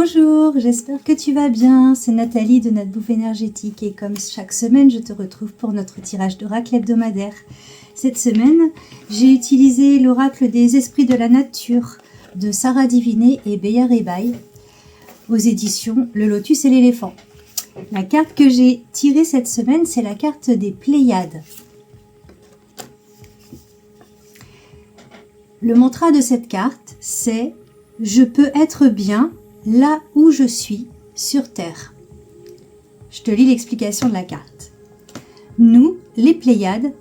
Bonjour, j'espère que tu vas bien, c'est Nathalie de Notre Bouffe Énergétique et comme chaque semaine je te retrouve pour notre tirage d'oracle hebdomadaire. Cette semaine, j'ai utilisé l'oracle des esprits de la nature de Sarah Diviné et Beya Rebaï aux éditions Le Lotus et l'éléphant. La carte que j'ai tirée cette semaine, c'est la carte des Pléiades. Le mantra de cette carte, c'est « Je peux être bien là où je suis sur Terre ». Je te lis l'explication de la carte. Nous, les Pléiades,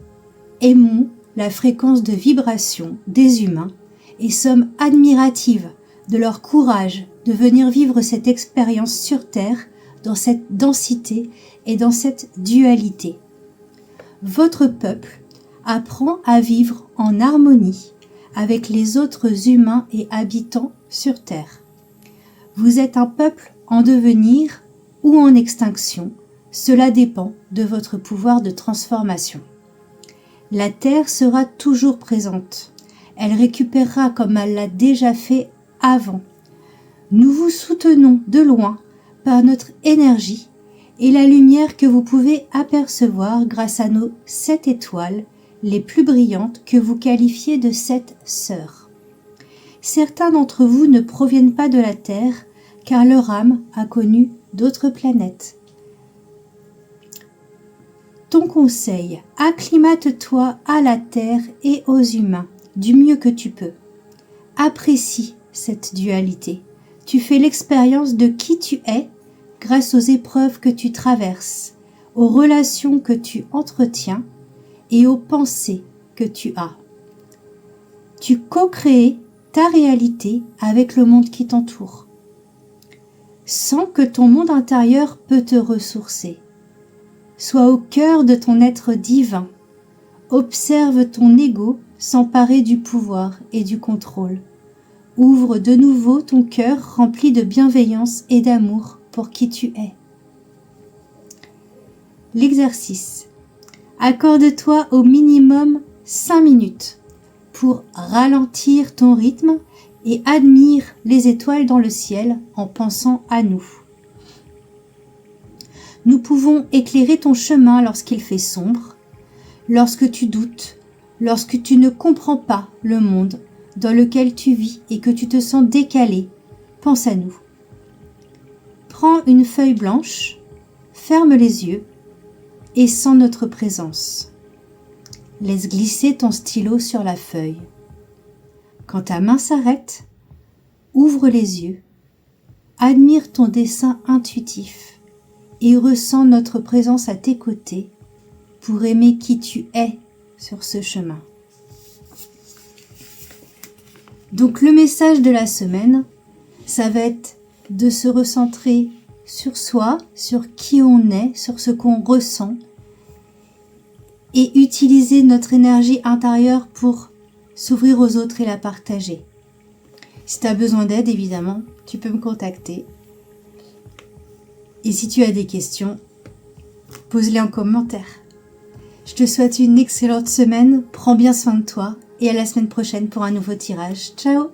aimons la fréquence de vibration des humains et sommes admiratives de leur courage de venir vivre cette expérience sur Terre dans cette densité et dans cette dualité. Votre peuple apprend à vivre en harmonie avec les autres humains et habitants sur Terre. Vous êtes un peuple en devenir ou en extinction, cela dépend de votre pouvoir de transformation. La Terre sera toujours présente, elle récupérera comme elle l'a déjà fait avant. Nous vous soutenons de loin par notre énergie et la lumière que vous pouvez apercevoir grâce à nos 7 étoiles les plus brillantes que vous qualifiez de 7 sœurs. Certains d'entre vous ne proviennent pas de la Terre car leur âme a connu d'autres planètes. Ton conseil, acclimate-toi à la Terre et aux humains du mieux que tu peux. Apprécie cette dualité. Tu fais l'expérience de qui tu es grâce aux épreuves que tu traverses, aux relations que tu entretiens et aux pensées que tu as. Tu co-crées ta réalité avec le monde qui t'entoure. Sens que ton monde intérieur peut te ressourcer. Sois au cœur de ton être divin. Observe ton ego s'emparer du pouvoir et du contrôle. Ouvre de nouveau ton cœur rempli de bienveillance et d'amour pour qui tu es. L'exercice. Accorde-toi au minimum 5 minutes pour ralentir ton rythme et admire les étoiles dans le ciel en pensant à nous. Nous pouvons éclairer ton chemin lorsqu'il fait sombre, lorsque tu doutes, lorsque tu ne comprends pas le monde dans lequel tu vis et que tu te sens décalé. Pense à nous. Prends une feuille blanche, ferme les yeux et sens notre présence. Laisse glisser ton stylo sur la feuille. Quand ta main s'arrête, ouvre les yeux, admire ton dessin intuitif et ressens notre présence à tes côtés pour aimer qui tu es sur ce chemin. Donc le message de la semaine, ça va être de se recentrer sur soi, sur qui on est, sur ce qu'on ressent et utiliser notre énergie intérieure pour s'ouvrir aux autres et la partager. Si tu as besoin d'aide, évidemment, tu peux me contacter. Et si tu as des questions, pose-les en commentaire. Je te souhaite une excellente semaine, prends bien soin de toi et à la semaine prochaine pour un nouveau tirage. Ciao!